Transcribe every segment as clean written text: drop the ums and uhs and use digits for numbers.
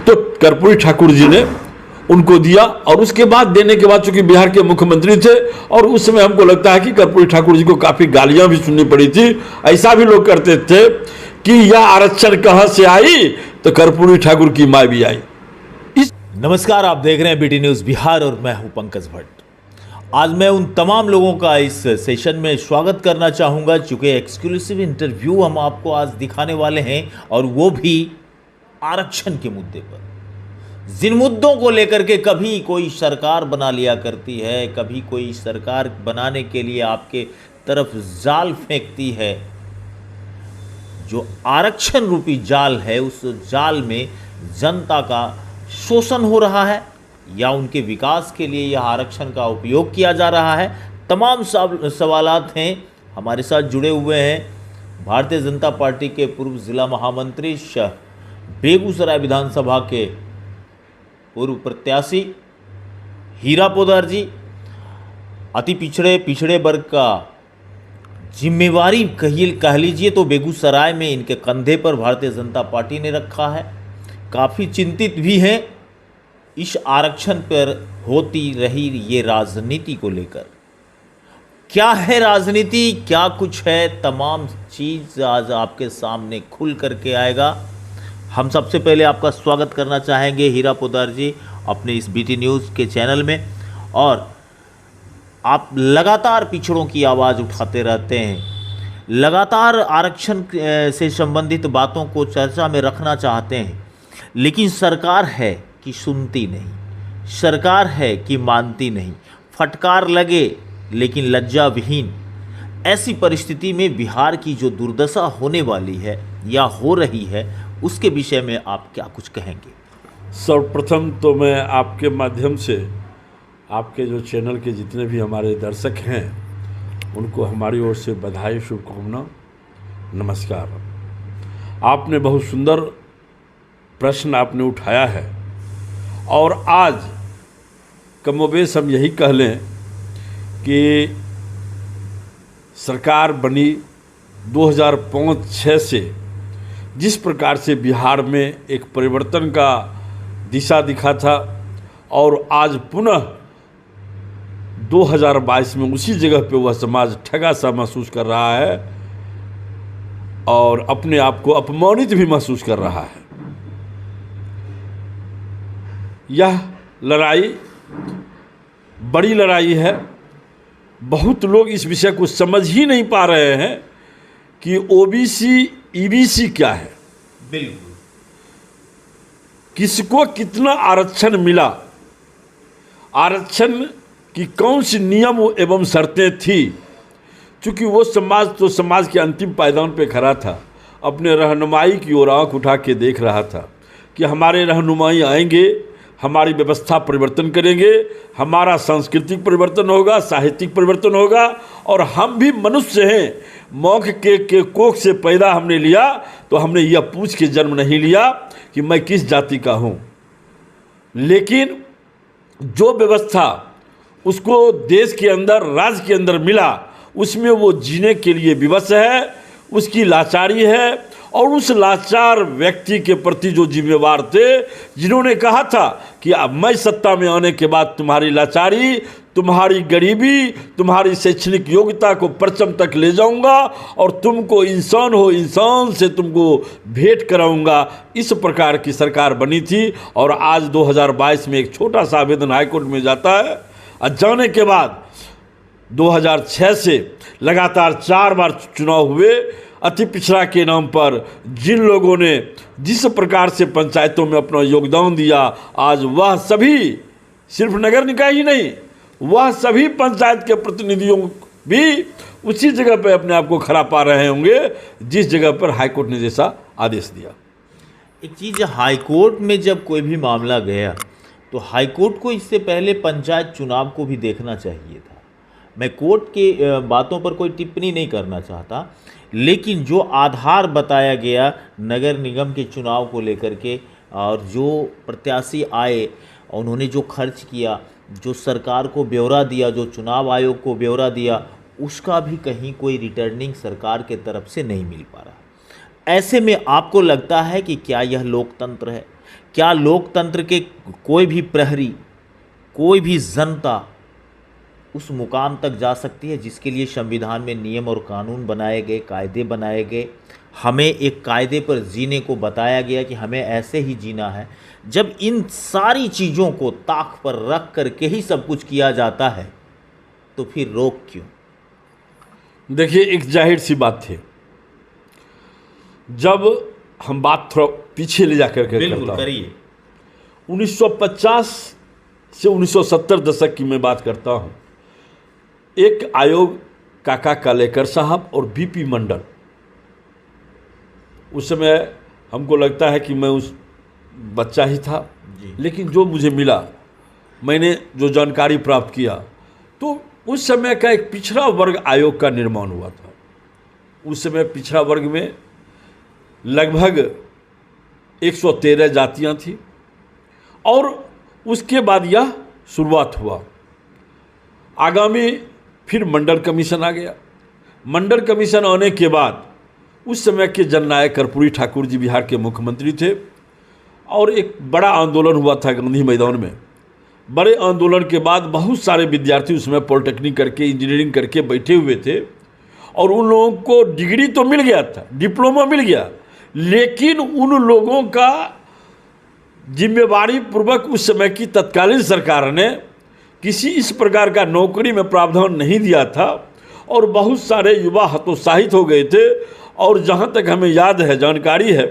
तो कर्पूरी ठाकुर जी ने उनको दिया, और उसके बाद देने के बाद चूंकि बिहार के मुख्यमंत्री थे और उस समय हमको लगता है कि कर्पूरी ठाकुर जी को काफी गालियां भी सुननी पड़ी थी। ऐसा भी लोग करते थे कि यह आरक्षण कहां से आई, तो कर्पूरी ठाकुर की मां भी आई। नमस्कार, आप देख रहे हैं बीटी न्यूज़ बिहार और मैं हूं पंकज भट्ट। आज मैं उन तमाम लोगों का इस सेशन में स्वागत करना चाहूंगा चूंकि एक्सक्लूसिव इंटरव्यू हम आपको आज दिखाने वाले हैं, और वो भी आरक्षण के मुद्दे पर। जिन मुद्दों को लेकर के कभी कोई सरकार बना लिया करती है, कभी कोई सरकार बनाने के लिए आपके तरफ जाल फेंकती है, जो आरक्षण रूपी जाल है, उस जाल में जनता का शोषण हो रहा है या उनके विकास के लिए यह आरक्षण का उपयोग किया जा रहा है। तमाम सवालात हैं। हमारे साथ जुड़े हुए हैं भारतीय जनता पार्टी के पूर्व जिला महामंत्री, बेगूसराय विधानसभा के पूर्व प्रत्याशी हीरा पोद्दार जी। अति पिछड़े वर्ग का जिम्मेवारी कह लीजिए तो बेगूसराय में इनके कंधे पर भारतीय जनता पार्टी ने रखा है। काफ़ी चिंतित भी हैं इस आरक्षण पर होती रही ये राजनीति को लेकर। क्या है राजनीति, क्या कुछ है, तमाम चीज़ आज आपके सामने खुल करके आएगा। हम सबसे पहले आपका स्वागत करना चाहेंगे हीरा पोद्दार जी अपने इस बीटी न्यूज़ के चैनल में। और आप लगातार पिछड़ों की आवाज़ उठाते रहते हैं, लगातार आरक्षण से संबंधित बातों को चर्चा में रखना चाहते हैं, लेकिन सरकार है कि सुनती नहीं, सरकार है कि मानती नहीं। फटकार लगे लेकिन लज्जा विहीन। ऐसी परिस्थिति में बिहार की जो दुर्दशा होने वाली है या हो रही है, उसके विषय में आप क्या कुछ कहेंगे? सर्वप्रथम तो मैं आपके माध्यम से आपके जो चैनल के जितने भी हमारे दर्शक हैं उनको हमारी ओर से बधाई, शुभकामना, नमस्कार। आपने बहुत सुंदर प्रश्न आपने उठाया है, और आज कमोबेश हम यही कह लें कि सरकार बनी 2005-06 से जिस प्रकार से बिहार में एक परिवर्तन का दिशा दिखा था, और आज पुनः 2022 में उसी जगह पे वह समाज ठगा सा महसूस कर रहा है और अपने आप को अपमानित भी महसूस कर रहा है। यह लड़ाई बड़ी लड़ाई है। बहुत लोग इस विषय को समझ ही नहीं पा रहे हैं कि ओबीसी ईबीसी क्या है, बिल्कुल किसको कितना आरक्षण मिला, आरक्षण की कौन सी नियम एवं शर्तें थी। चूँकि वो समाज तो समाज के अंतिम पायदान पे खड़ा था, अपने रहनुमाई की ओर आँख उठा के देख रहा था कि हमारे रहनुमाई आएंगे, हमारी व्यवस्था परिवर्तन करेंगे, हमारा सांस्कृतिक परिवर्तन होगा, साहित्यिक परिवर्तन होगा, और हम भी मनुष्य हैं। मौख के कोख से पैदा हमने लिया, तो हमने यह पूछ के जन्म नहीं लिया कि मैं किस जाति का हूँ। लेकिन जो व्यवस्था उसको देश के अंदर, राज्य के अंदर मिला, उसमें वो जीने के लिए विवश है, उसकी लाचारी है। और उस लाचार व्यक्ति के प्रति जो जिम्मेवार थे, जिन्होंने कहा था कि अब मैं सत्ता में आने के बाद तुम्हारी लाचारी, तुम्हारी गरीबी, तुम्हारी शैक्षणिक योग्यता को परचम तक ले जाऊंगा और तुमको इंसान हो इंसान से तुमको भेंट कराऊंगा, इस प्रकार की सरकार बनी थी। और आज 2022 में एक छोटा सा आवेदन हाईकोर्ट में जाता है, और जाने के बाद 2006 से लगातार 4 बार चुनाव हुए। अति पिछड़ा के नाम पर जिन लोगों ने जिस प्रकार से पंचायतों में अपना योगदान दिया, आज वह सभी, सिर्फ नगर निकाय ही नहीं, वह सभी पंचायत के प्रतिनिधियों भी उसी जगह पर अपने आप को खड़ा पा रहे होंगे जिस जगह पर हाईकोर्ट ने जैसा आदेश दिया। एक चीज़, हाईकोर्ट में जब कोई भी मामला गया तो हाईकोर्ट को इससे पहले पंचायत चुनाव को भी देखना चाहिए था। मैं कोर्ट के बातों पर कोई टिप्पणी नहीं करना चाहता, लेकिन जो आधार बताया गया नगर निगम के चुनाव को लेकर के, और जो प्रत्याशी आए उन्होंने जो खर्च किया, जो सरकार को ब्यौरा दिया, जो चुनाव आयोग को ब्यौरा दिया, उसका भी कहीं कोई रिटर्निंग सरकार के तरफ से नहीं मिल पा रहा। ऐसे में आपको लगता है कि क्या यह लोकतंत्र है? क्या लोकतंत्र के कोई भी प्रहरी, कोई भी जनता उस मुकाम तक जा सकती है जिसके लिए संविधान में नियम और कानून बनाए गए, कायदे बनाए गए, हमें एक कायदे पर जीने को बताया गया कि हमें ऐसे ही जीना है? जब इन सारी चीज़ों को ताक पर रख करके ही सब कुछ किया जाता है तो फिर रोक क्यों? देखिए, एक जाहिर सी बात थी। जब हम बात थोड़ा पीछे ले जाकर के बिल्कुल करता करिए। 1950 से 1970 दशक की मैं बात करता हूँ। एक आयोग काका कालेकर साहब और बीपी मंडल, उस समय हमको लगता है कि मैं उस बच्चा ही था, लेकिन जो मुझे मिला, मैंने जो जानकारी प्राप्त किया, तो उस समय का एक पिछड़ा वर्ग आयोग का निर्माण हुआ था। उस समय पिछड़ा वर्ग में लगभग 113 जातियां थी और उसके बाद यह शुरुआत हुआ। आगामी फिर मंडल कमीशन आ गया। मंडल कमीशन आने के बाद उस समय के जननायक कर्पूरी ठाकुर जी बिहार के मुख्यमंत्री थे और एक बड़ा आंदोलन हुआ था गांधी मैदान में। बड़े आंदोलन के बाद बहुत सारे विद्यार्थी उसमें पॉलिटेक्निक करके, इंजीनियरिंग करके बैठे हुए थे और उन लोगों को डिग्री तो मिल गया था, डिप्लोमा मिल गया, लेकिन उन लोगों का जिम्मेवारी पूर्वक उस समय की तत्कालीन सरकार ने किसी इस प्रकार का नौकरी में प्रावधान नहीं दिया था और बहुत सारे युवा हतोत्साहित हो गए थे। और जहाँ तक हमें याद है, जानकारी है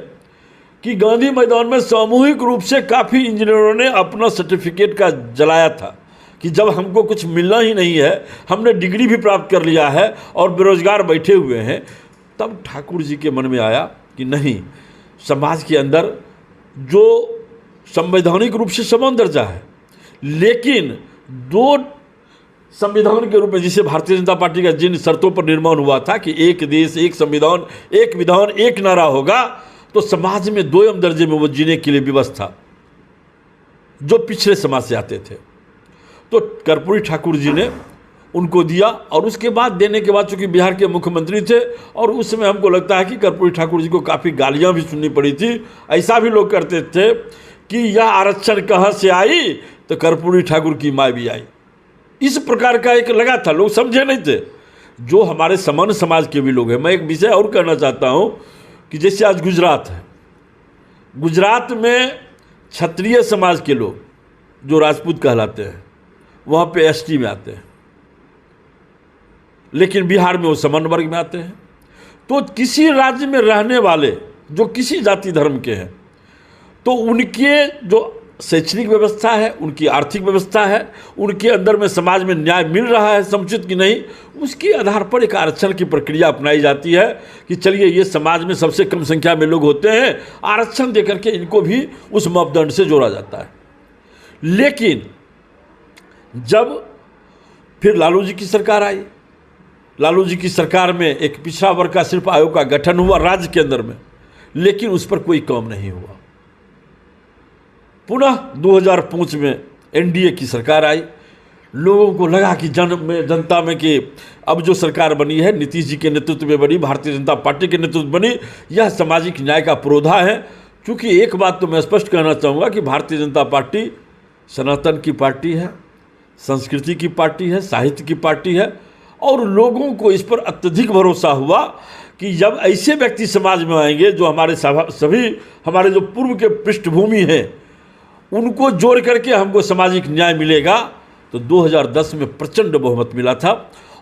कि गांधी मैदान में सामूहिक रूप से काफ़ी इंजीनियरों ने अपना सर्टिफिकेट का जलाया था कि जब हमको कुछ मिलना ही नहीं है, हमने डिग्री भी प्राप्त कर लिया है और बेरोजगार बैठे हुए हैं। तब ठाकुर जी के मन में आया कि नहीं, समाज के अंदर जो संवैधानिक रूप से समान दर्जा है, लेकिन दो संविधान के रूप में, जिसे भारतीय जनता पार्टी का जिन शर्तों पर निर्माण हुआ था कि एक देश, एक संविधान, एक विधान, एक नारा होगा, तो समाज में दोयम दर्जे में वो जीने के लिए व्यवस्था जो पिछड़े समाज से आते थे, तो कर्पूरी ठाकुर जी ने उनको दिया। और उसके बाद देने के बाद, चूंकि बिहार के मुख्यमंत्री थे और उस समय हमको लगता है कि कर्पूरी ठाकुर जी को काफ़ी गालियां भी सुननी पड़ी थी। ऐसा भी लोग करते थे कि यह आरक्षण कहाँ से आई, तो कर्पूरी ठाकुर की माँ भी आई। इस प्रकार का एक लगा था, लोग समझे नहीं थे। जो हमारे समान समाज के भी लोग हैं, मैं एक विषय और कहना चाहता हूँ कि जैसे आज गुजरात है, गुजरात में क्षत्रिय समाज के लोग जो राजपूत कहलाते हैं, वहाँ पे एसटी में आते हैं, लेकिन बिहार में वो समान वर्ग में आते हैं। तो किसी राज्य में रहने वाले जो किसी जाति धर्म के हैं, तो उनके जो शैक्षणिक व्यवस्था है, उनकी आर्थिक व्यवस्था है, उनके अंदर में समाज में न्याय मिल रहा है समुचित कि नहीं, उसके आधार पर एक आरक्षण की प्रक्रिया अपनाई जाती है कि चलिए ये समाज में सबसे कम संख्या में लोग होते हैं, आरक्षण देकर के इनको भी उस मापदंड से जोड़ा जाता है। लेकिन जब फिर लालू जी की सरकार आई, लालू जी की सरकार में एक पिछड़ा वर्ग का सिर्फ आयोग का गठन हुआ राज्य के अंदर में, लेकिन उस पर कोई काम नहीं हुआ। पुनः 2005 में एनडीए की सरकार आई। लोगों को लगा कि जनता में कि अब जो सरकार बनी है, नीतीश जी के नेतृत्व में बनी, भारतीय जनता पार्टी के नेतृत्व बनी, यह सामाजिक न्याय का पुरोधा है। क्योंकि एक बात तो मैं स्पष्ट कहना चाहूँगा कि भारतीय जनता पार्टी सनातन की पार्टी है, संस्कृति की पार्टी है, साहित्य की पार्टी है, और लोगों को इस पर अत्यधिक भरोसा हुआ कि जब ऐसे व्यक्ति समाज में आएंगे जो हमारे सभी हमारे जो पूर्व के पृष्ठभूमि हैं उनको जोड़ करके हमको सामाजिक न्याय मिलेगा। तो 2010 में प्रचंड बहुमत मिला था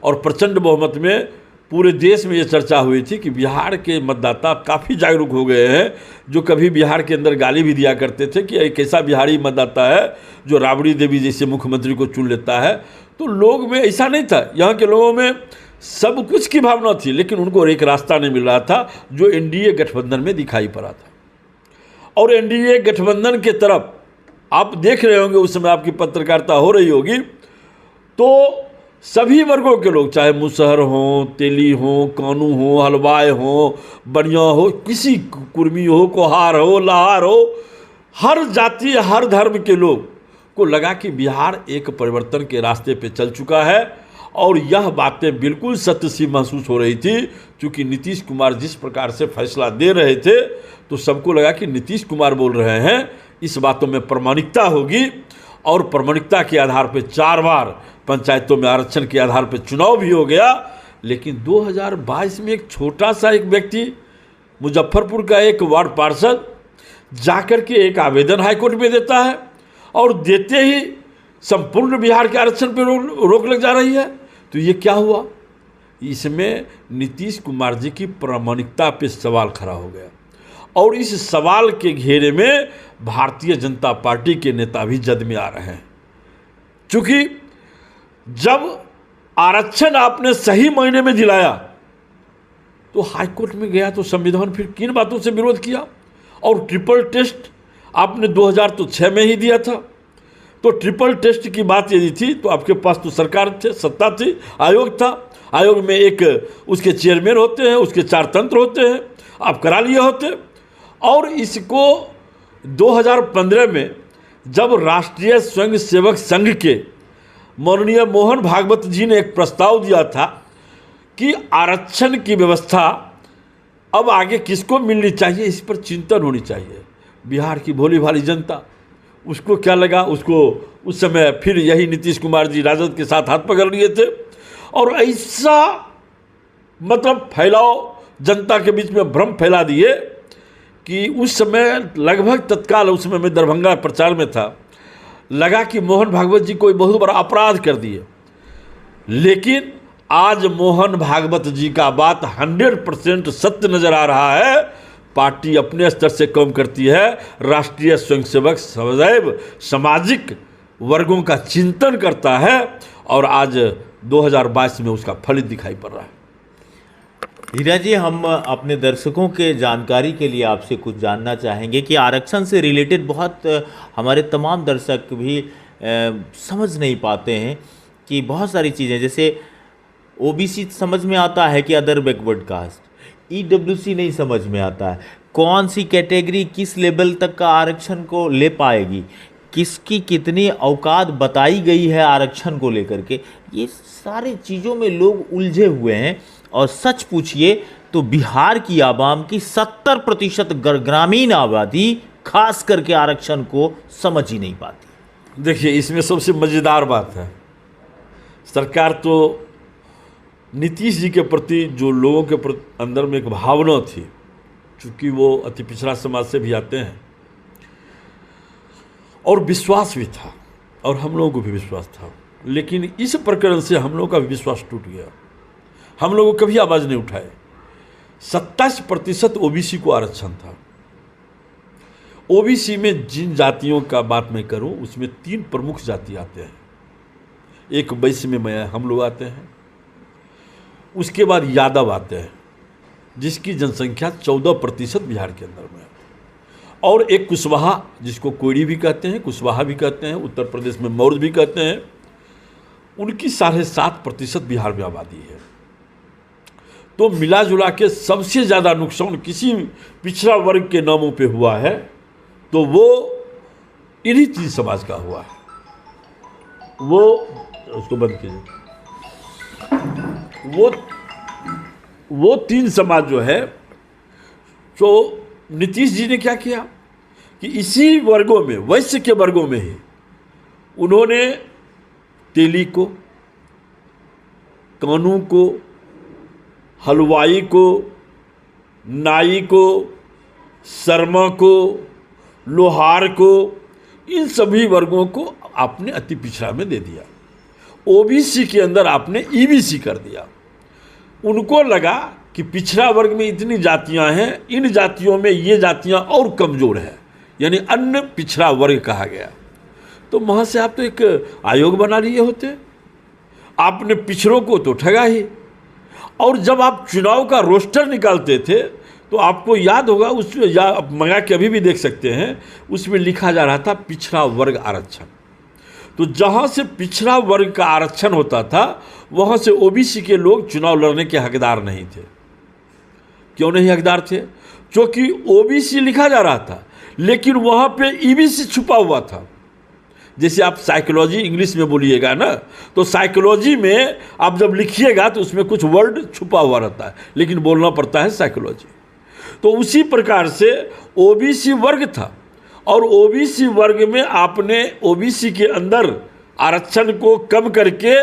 और प्रचंड बहुमत में पूरे देश में ये चर्चा हुई थी कि बिहार के मतदाता काफ़ी जागरूक हो गए हैं, जो कभी बिहार के अंदर गाली भी दिया करते थे कि एक ऐसा बिहारी मतदाता है जो राबड़ी देवी जैसे मुख्यमंत्री को चुन लेता है। तो लोग में ऐसा नहीं था, यहाँ के लोगों में सब कुछ की भावना थी, लेकिन उनको एक रास्ता नहीं मिल रहा था जो एनडीए गठबंधन में दिखाई पड़ा था। और एनडीए गठबंधन के तरफ आप देख रहे होंगे, उस समय आपकी पत्रकारिता हो रही होगी, तो सभी वर्गों के लोग, चाहे मुसहर हों, तेली हों, कानू हों, हलवाई हों, बनिया हो, किसी कुर्मी हो, कोहार हो, लाहार हो, हर जाति हर धर्म के लोग को लगा कि बिहार एक परिवर्तन के रास्ते पे चल चुका है। और यह बातें बिल्कुल सत्य सी महसूस हो रही थी, क्योंकि नीतीश कुमार जिस प्रकार से फैसला दे रहे थे तो सबको लगा कि नीतीश कुमार बोल रहे हैं, इस बातों में प्रामाणिकता होगी, और प्रामाणिकता के आधार पर 4 बार पंचायतों में आरक्षण के आधार पर चुनाव भी हो गया। लेकिन 2022 में एक छोटा सा एक व्यक्ति, मुजफ्फरपुर का एक वार्ड पार्षद, जाकर के एक आवेदन हाईकोर्ट में देता है, और देते ही संपूर्ण बिहार के आरक्षण पर रोक लग जा रही है। तो ये क्या हुआ? इसमें नीतीश कुमार जी की प्रामाणिकता पे सवाल खड़ा हो गया, और इस सवाल के घेरे में भारतीय जनता पार्टी के नेता भी जद में आ रहे हैं। क्योंकि जब आरक्षण आपने सही महीने में दिलाया तो हाईकोर्ट में गया, तो संविधान फिर किन बातों से विरोध किया? और ट्रिपल टेस्ट आपने 2006 में ही दिया था, तो ट्रिपल टेस्ट की बात यदि थी तो आपके पास तो सरकार थे, सत्ता थी, आयोग था, आयोग में एक उसके चेयरमैन होते हैं, उसके 4 तंत्र होते हैं, आप करा लिए होते। और इसको 2015 में जब राष्ट्रीय स्वयंसेवक संघ के माननीय मोहन भागवत जी ने एक प्रस्ताव दिया था कि आरक्षण की व्यवस्था अब आगे किसको मिलनी चाहिए, इस पर चिंतन होनी चाहिए। बिहार की भोली भाली जनता, उसको क्या लगा, उसको उस समय फिर यही नीतीश कुमार जी राजद के साथ हाथ पकड़ लिए थे, और ऐसा मतलब फैलाव, जनता के बीच में भ्रम फैला दिए कि उस समय लगभग तत्काल, उस समय मैं दरभंगा प्रचार में था, लगा कि मोहन भागवत जी कोई बहुत बड़ा अपराध कर दिए। लेकिन आज मोहन भागवत जी का बात 100% सत्य नजर आ रहा है। पार्टी अपने स्तर से काम करती है, राष्ट्रीय स्वयंसेवक सदैव सामाजिक वर्गों का चिंतन करता है, और आज 2022 में उसका फलित दिखाई पड़ रहा है। हीरा जी, हम अपने दर्शकों के जानकारी के लिए आपसे कुछ जानना चाहेंगे कि आरक्षण से रिलेटेड बहुत हमारे तमाम दर्शक भी समझ नहीं पाते हैं कि बहुत सारी चीज़ें, जैसे ओबीसी समझ में आता है कि अदर बैकवर्ड कास्ट, ईडब्ल्यूसी नहीं समझ में आता है, कौन सी कैटेगरी किस लेवल तक का आरक्षण को ले पाएगी, किसकी कितनी औकात बताई गई है आरक्षण को लेकर के, ये सारी चीज़ों में लोग उलझे हुए हैं। और सच पूछिए तो बिहार की आवाम की 70% ग्रामीण आबादी खास करके आरक्षण को समझ ही नहीं पाती। देखिए, इसमें सबसे मज़ेदार बात है, सरकार तो नीतीश जी के प्रति जो लोगों के अंदर में एक भावना थी, चूँकि वो अति पिछड़ा समाज से भी आते हैं, और विश्वास भी था, और हम लोगों को भी विश्वास था। लेकिन इस प्रकरण से हम लोगों का भी विश्वास टूट गया। हम लोगों कभी आवाज़ नहीं उठाए। 27% ओबीसी को आरक्षण था। ओबीसी में जिन जातियों का बात मैं करूं, उसमें 3 प्रमुख जाति आते हैं। एक वैश्य में हम लोग आते हैं, उसके बाद यादव आते हैं, जिसकी जनसंख्या 14% बिहार के अंदर में है, और एक कुशवाहा, जिसको कोयरी भी कहते हैं, कुशवाहा भी कहते हैं, उत्तर प्रदेश में मौर्य भी कहते हैं, उनकी 7.5% बिहार में आबादी है। तो मिला जुला के सबसे ज़्यादा नुकसान किसी पिछड़ा वर्ग के नामों पे हुआ है तो वो इन्हीं 3 समाज का हुआ है। वो उसको बंद कीजिए। वो 3 समाज जो है, तो नीतीश जी ने क्या किया कि इसी वर्गों में, वैश्य के वर्गों में ही उन्होंने तेली को, कानू को, हलवाई को, नाई को, शर्मा को, लोहार को, इन सभी वर्गों को आपने अति पिछड़ा में दे दिया। ओबीसी के अंदर आपने ईबीसी कर दिया। उनको लगा कि पिछड़ा वर्ग में इतनी जातियां हैं, इन जातियों में ये जातियां और कमज़ोर हैं, यानी अन्य पिछड़ा वर्ग कहा गया। तो वहाँ से आप तो एक आयोग बना लिए होते, आपने पिछड़ों को तो ठगा ही। और जब आप चुनाव का रोस्टर निकालते थे तो आपको याद होगा, उस या आप मंगा के अभी भी देख सकते हैं, उसमें लिखा जा रहा था पिछड़ा वर्ग आरक्षण। तो जहाँ से पिछड़ा वर्ग का आरक्षण होता था वहाँ से ओबीसी के लोग चुनाव लड़ने के हकदार नहीं थे। क्यों नहीं हकदार थे? क्योंकि ओबीसी लिखा जा रहा था लेकिन वहाँ पे ईबीसी छुपा हुआ था। जैसे आप साइकोलॉजी इंग्लिश में बोलिएगा ना, तो साइकोलॉजी में आप जब लिखिएगा तो उसमें कुछ वर्ड छुपा हुआ रहता है, लेकिन बोलना पड़ता है साइकोलॉजी। तो उसी प्रकार से ओबीसी वर्ग था, और ओबीसी वर्ग में आपने ओबीसी के अंदर आरक्षण को कम करके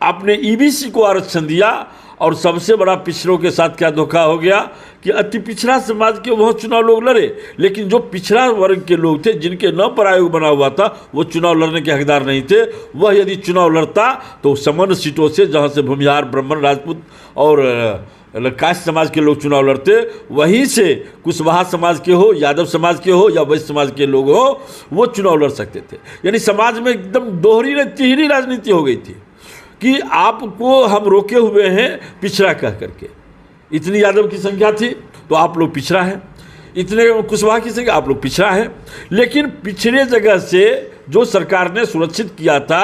आपने ईबीसी को आरक्षण दिया। और सबसे बड़ा पिछड़ों के साथ क्या धोखा हो गया कि अति पिछड़ा समाज के वह चुनाव लोग लड़े, लेकिन जो पिछड़ा वर्ग के लोग थे जिनके नाम पर आयोग बना हुआ था वो चुनाव लड़ने के हकदार नहीं थे। वह यदि चुनाव लड़ता तो समान सीटों से, जहाँ से भूमिहार, ब्राह्मण, राजपूत और कास्ट समाज के लोग चुनाव लड़ते, वहीं से कुशवाहा समाज के हो, यादव समाज के हो या वैश्य समाज के लोग हो, वो चुनाव लड़ सकते थे। यानी समाज में एकदम दोहरी तिहरी राजनीति हो गई थी कि आपको हम रोके हुए हैं पिछड़ा कह करके। इतनी यादव की संख्या थी तो आप लोग पिछड़ा हैं, इतने कुशवाहा की संख्या आप लोग पिछड़ा हैं। लेकिन पिछड़े जगह से जो सरकार ने सुरक्षित किया था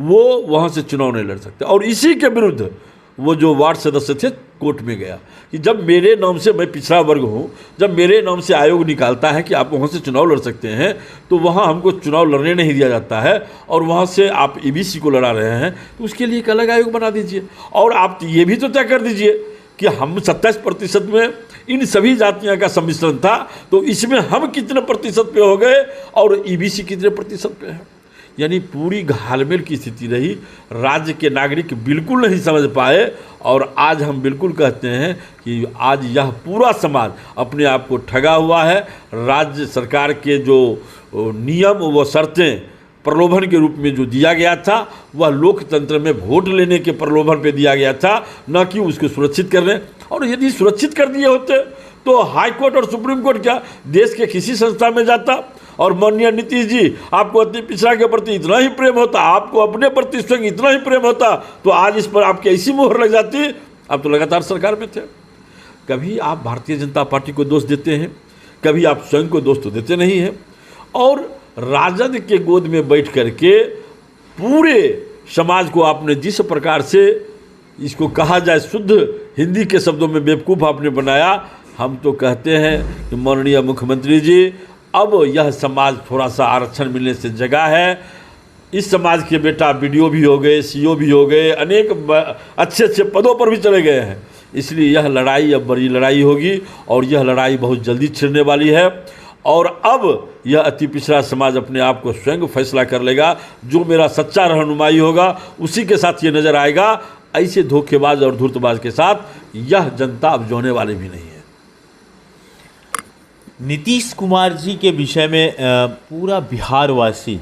वो वहाँ से चुनाव नहीं लड़ सकते। और इसी के विरुद्ध वो जो वार्ड सदस्य थे कोर्ट में गया कि जब मेरे नाम से, मैं पिछड़ा वर्ग हूँ, जब मेरे नाम से आयोग निकालता है कि आप वहाँ से चुनाव लड़ सकते हैं तो वहाँ हमको चुनाव लड़ने नहीं दिया जाता है, और वहाँ से आप ईबीसी को लड़ा रहे हैं, तो उसके लिए एक अलग आयोग बना दीजिए। और आप ये भी तो तय कर दीजिए कि हम 27% में इन सभी जातियों का सम्मिश्रण था, तो इसमें हम कितने प्रतिशत पे हो गए और ईबीसी कितने प्रतिशत पे है। यानी पूरी घालमेल की स्थिति रही, राज्य के नागरिक बिल्कुल नहीं समझ पाए। और आज हम बिल्कुल कहते हैं कि आज यह पूरा समाज अपने आप को ठगा हुआ है। राज्य सरकार के जो नियम व शर्तें प्रलोभन के रूप में जो दिया गया था, वह लोकतंत्र में वोट लेने के प्रलोभन पे दिया गया था, न कि उसको सुरक्षित करने। और यदि सुरक्षित कर दिए होते तो हाई कोर्ट और सुप्रीम कोर्ट क्या देश के किसी संस्था में जाता और माननीय नीतीश जी आपको अति पिछड़ा के प्रति इतना ही प्रेम होता, आपको अपने प्रति स्वयं इतना ही प्रेम होता, तो आज इस पर आपकी ऐसी मोहर लग जाती। आप तो लगातार सरकार में थे। कभी आप भारतीय जनता पार्टी को दोष देते हैं, कभी आप स्वयं को दोष तो देते नहीं हैं। और राजद के गोद में बैठ करके पूरे समाज को आपने जिस प्रकार से, इसको कहा जाए शुद्ध हिंदी के शब्दों में, बेवकूफ़ आपने बनाया। हम तो कहते हैं कि माननीय मुख्यमंत्री जी, अब यह समाज थोड़ा सा आरक्षण मिलने से जगा है। इस समाज के बेटा बीडीओ भी हो गए, सीओ भी हो गए, अनेक अच्छे अच्छे पदों पर भी चले गए हैं। इसलिए यह लड़ाई अब बड़ी लड़ाई होगी और यह लड़ाई बहुत जल्दी छिड़ने वाली है। और अब यह अति पिछड़ा समाज अपने आप को स्वयं फैसला कर लेगा। जो मेरा सच्चा रहनुमाई होगा उसी के साथ ये नज़र आएगा। ऐसे धोखेबाज और धूर्तबाज के साथ यह जनता अब जोने वाली भी नहीं है। नीतीश कुमार जी के विषय में पूरा बिहारवासी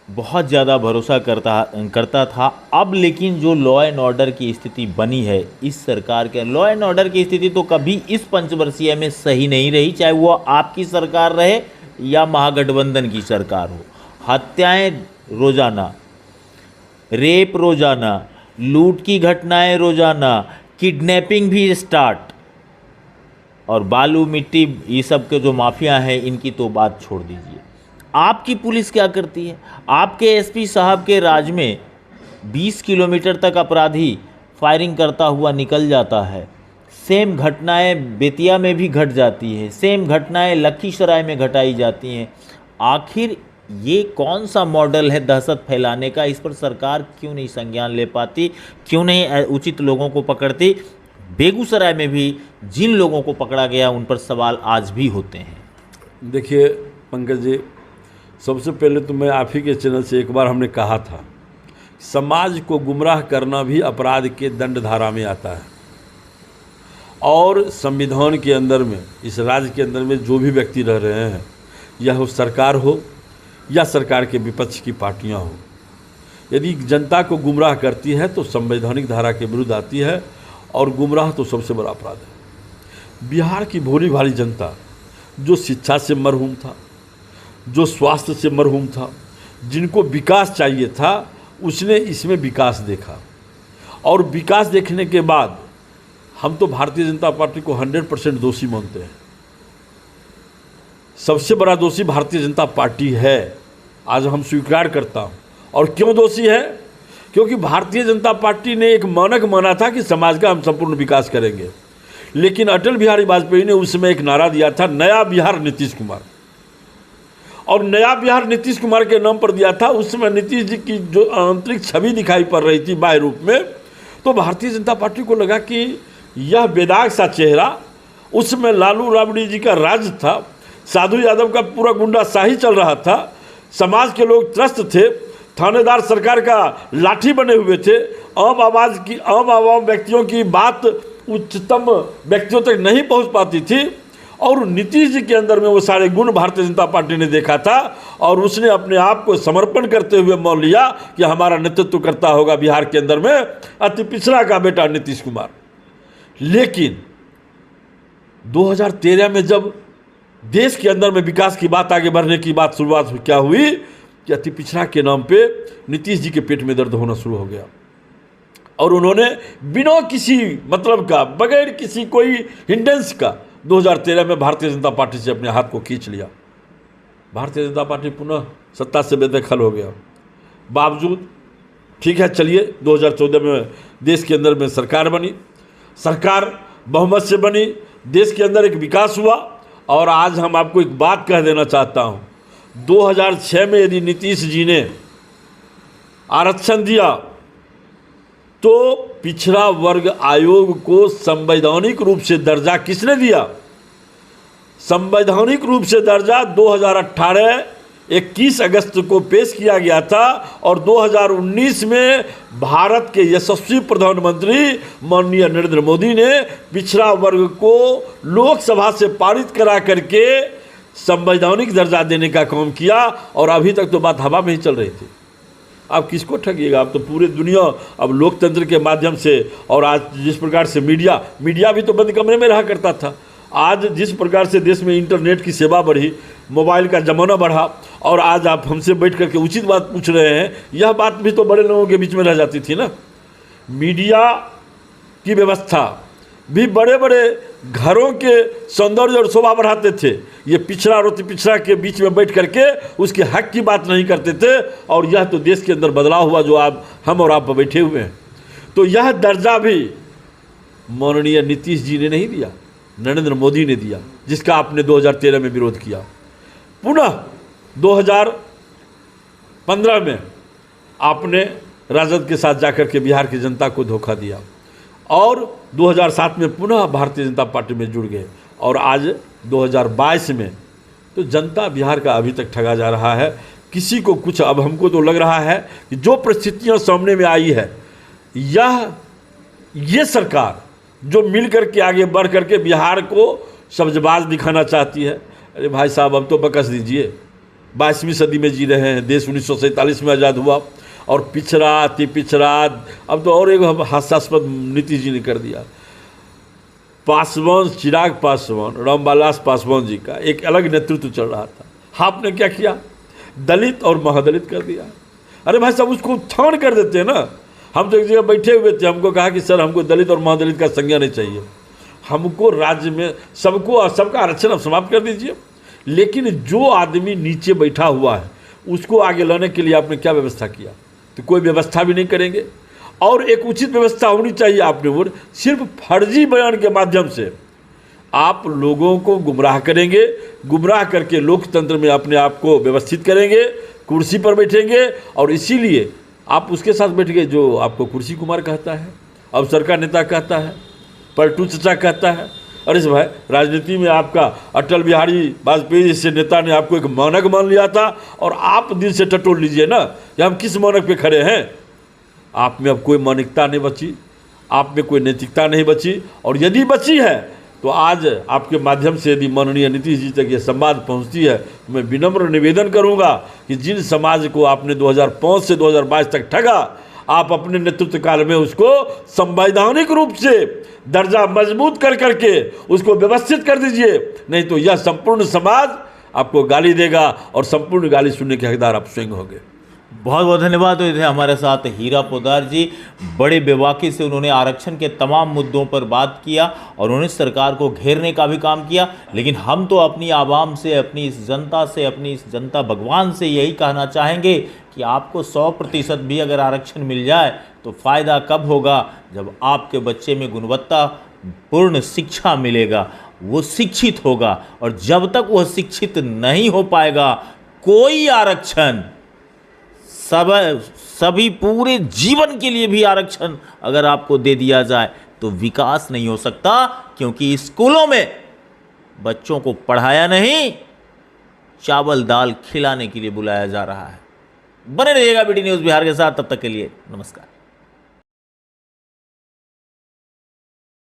बहुत ज़्यादा भरोसा करता था। अब लेकिन जो लॉ एंड ऑर्डर की स्थिति बनी है इस सरकार के, लॉ एंड ऑर्डर की स्थिति तो कभी इस पंचवर्षीय में सही नहीं रही, चाहे वो आपकी सरकार रहे या महागठबंधन की सरकार हो। हत्याएं रोज़ाना, रेप रोज़ाना, लूट की घटनाएं रोज़ाना, किडनैपिंग भी स्टार्ट, और बालू मिट्टी ये सब के जो माफिया हैं इनकी तो बात छोड़ दीजिए। आपकी पुलिस क्या करती है? आपके एसपी साहब के राज में 20 किलोमीटर तक अपराधी फायरिंग करता हुआ निकल जाता है। सेम घटनाएं बेतिया में भी घट जाती है, सेम घटनाएं लखीसराय में घटाई जाती हैं। आखिर ये कौन सा मॉडल है दहशत फैलाने का? इस पर सरकार क्यों नहीं संज्ञान ले पाती, क्यों नहीं उचित लोगों को पकड़ती? बेगूसराय में भी जिन लोगों को पकड़ा गया उन पर सवाल आज भी होते हैं। देखिए पंकज जी, सबसे पहले तो मैं आप ही के चैनल से एक बार हमने कहा था, समाज को गुमराह करना भी अपराध के दंड धारा में आता है। और संविधान के अंदर में, इस राज्य के अंदर में जो भी व्यक्ति रह रहे हैं, यह सरकार हो या सरकार के विपक्ष की पार्टियां हो, यदि जनता को गुमराह करती है तो संवैधानिक धारा के विरुद्ध आती है। और गुमराह तो सबसे बड़ा अपराध है। बिहार की भोली भाली जनता जो शिक्षा से मरहूम था, जो स्वास्थ्य से मरहूम था, जिनको विकास चाहिए था, उसने इसमें विकास देखा। और विकास देखने के बाद हम तो भारतीय जनता पार्टी को 100% दोषी मानते हैं। सबसे बड़ा दोषी भारतीय जनता पार्टी है, आज हम स्वीकार करता हूँ। और क्यों दोषी है? क्योंकि भारतीय जनता पार्टी ने एक मानक माना था कि समाज का हम संपूर्ण विकास करेंगे। लेकिन अटल बिहारी वाजपेयी ने उस समय एक नारा दिया था, नया बिहार नीतीश कुमार। और नया बिहार नीतीश कुमार के नाम पर दिया था। उस समय नीतीश जी की जो आंतरिक छवि दिखाई पड़ रही थी बाह्य रूप में, तो भारतीय जनता पार्टी को लगा कि यह बेदाग सा चेहरा उसमें लालू राबड़ी जी का राज था, साधु यादव का पूरा गुंडाशाही चल रहा था, समाज के लोग त्रस्त थे, थानेदार सरकार का लाठी बने हुए थे, आम आवाम व्यक्तियों की बात उच्चतम व्यक्तियों तक नहीं पहुंच पाती थी। और नीतीश जी के अंदर में वो सारे गुण भारतीय जनता पार्टी ने देखा था और उसने अपने आप को समर्पण करते हुए मान लिया कि हमारा नेतृत्व करता होगा बिहार के अंदर में अति पिछड़ा का बेटा नीतीश कुमार। लेकिन 2013 में जब देश के अंदर में विकास की बात, आगे बढ़ने की बात शुरुआत क्या हुई कि अति पिछड़ा के नाम पे नीतीश जी के पेट में दर्द होना शुरू हो गया और उन्होंने बिना किसी मतलब का, बगैर किसी कोई हिंडेंस का 2013 में भारतीय जनता पार्टी से अपने हाथ को खींच लिया। भारतीय जनता पार्टी पुनः सत्ता से बेदखल हो गया। बावजूद ठीक है, चलिए 2014 में देश के अंदर में सरकार बनी, सरकार बहुमत से बनी, देश के अंदर एक विकास हुआ। और आज हम आपको एक बात कह देना चाहता हूँ, 2006 में यदि नीतीश जी ने आरक्षण दिया तो पिछड़ा वर्ग आयोग को संवैधानिक रूप से दर्जा किसने दिया? संवैधानिक रूप से दर्जा 2018 21 अगस्त को पेश किया गया था और 2019 में भारत के यशस्वी प्रधानमंत्री माननीय नरेंद्र मोदी ने पिछड़ा वर्ग को लोकसभा से पारित करा करके संवैधानिक दर्जा देने का काम किया। और अभी तक तो बात हवा में ही चल रही थी। आप किसको ठगिएगा? आप तो पूरे दुनिया अब लोकतंत्र के माध्यम से, और आज जिस प्रकार से मीडिया भी तो बंद कमरे में रहा करता था, आज जिस प्रकार से देश में इंटरनेट की सेवा बढ़ी, मोबाइल का ज़माना बढ़ा और आज आप हमसे बैठ करके उचित बात पूछ रहे हैं, यह बात भी तो बड़े लोगों के बीच में रह जाती थी ना। मीडिया की व्यवस्था भी बड़े बड़े घरों के सौंदर्य और शोभा बढ़ाते थे, ये पिछड़ा और अति पिछड़ा के बीच में बैठ करके उसके हक की बात नहीं करते थे। और यह तो देश के अंदर बदलाव हुआ जो आप हम और आप बैठे हुए हैं। तो यह दर्जा भी माननीय नीतीश जी ने नहीं दिया, नरेंद्र मोदी ने दिया, जिसका आपने 2013 में विरोध किया। पुनः 2015 में आपने राजद के साथ जाकर के बिहार की जनता को धोखा दिया और 2007 में पुनः भारतीय जनता पार्टी में जुड़ गए और आज 2022 में तो जनता बिहार का अभी तक ठगा जा रहा है। किसी को कुछ, अब हमको तो लग रहा है कि जो परिस्थितियां सामने में आई है, ये सरकार जो मिल कर के आगे बढ़ करके बिहार को सब्जबाज दिखाना चाहती है। अरे भाई साहब, अब तो बकस दीजिए, 22वीं सदी में जी रहे हैं, देश 1947 में आज़ाद हुआ और पिछड़ा अति पिछड़ा, अब तो और एक हास्यास्पद नीतीश जी ने कर दिया। पासवान, चिराग पासवान, रामविलास पासवान जी का एक अलग नेतृत्व चल रहा था, आपने क्या किया? दलित और महादलित कर दिया। अरे भाई साहब, उसको उत्थान कर देते हैं ना। हम तो एक जगह बैठे हुए थे, हमको कहा कि सर हमको दलित और महादलित का संज्ञा नहीं चाहिए, हमको राज्य में सबका आरक्षण अब समाप्त कर दीजिए। लेकिन जो आदमी नीचे बैठा हुआ है उसको आगे लाने के लिए आपने क्या व्यवस्था किया? तो कोई व्यवस्था भी नहीं करेंगे। और एक उचित व्यवस्था होनी चाहिए आपने, वो सिर्फ फर्जी बयान के माध्यम से आप लोगों को गुमराह करेंगे, गुमराह करके लोकतंत्र में अपने आप को व्यवस्थित करेंगे, कुर्सी पर बैठेंगे और इसीलिए आप उसके साथ बैठ गए जो आपको कुर्सी कुमार कहता है, अवसर का नेता कहता है, पलटू चचा कहता है। अरे भाई, राजनीति में आपका अटल बिहारी वाजपेयी जैसे नेता ने आपको एक मानक मान लिया था और आप दिल से टटोल लीजिए ना कि हम किस मानक पे खड़े हैं। आप में अब कोई मानसिकता नहीं बची, आप में कोई नैतिकता नहीं बची, और यदि बची है तो आज आपके माध्यम से यदि माननीय नीतीश जी तक ये संवाद पहुंचती है तो मैं विनम्र निवेदन करूंगा कि जिन समाज को आपने 2005 से 2022 तक ठगा, आप अपने नेतृत्व काल में उसको संवैधानिक रूप से दर्जा मजबूत कर करके उसको व्यवस्थित कर दीजिए, नहीं तो यह संपूर्ण समाज आपको गाली देगा और संपूर्ण गाली सुनने के हकदार आप स्वयं होंगे। बहुत बहुत धन्यवाद। तो थे हमारे साथ हीरा पोद्दार जी, बड़े बेबाकी से उन्होंने आरक्षण के तमाम मुद्दों पर बात किया और उन्होंने सरकार को घेरने का भी काम किया। लेकिन हम तो अपनी आवाम से, अपनी इस जनता से, अपनी इस जनता भगवान से यही कहना चाहेंगे कि आपको 100% भी अगर आरक्षण मिल जाए तो फ़ायदा कब होगा? जब आपके बच्चे में गुणवत्तापूर्ण शिक्षा मिलेगा, वो शिक्षित होगा। और जब तक वह शिक्षित नहीं हो पाएगा, कोई आरक्षण, सभी पूरे जीवन के लिए भी आरक्षण अगर आपको दे दिया जाए तो विकास नहीं हो सकता, क्योंकि स्कूलों में बच्चों को पढ़ाया नहीं, चावल दाल खिलाने के लिए बुलाया जा रहा है। बने रहिएगा बीटी न्यूज़ बिहार के साथ, तब तक के लिए नमस्कार।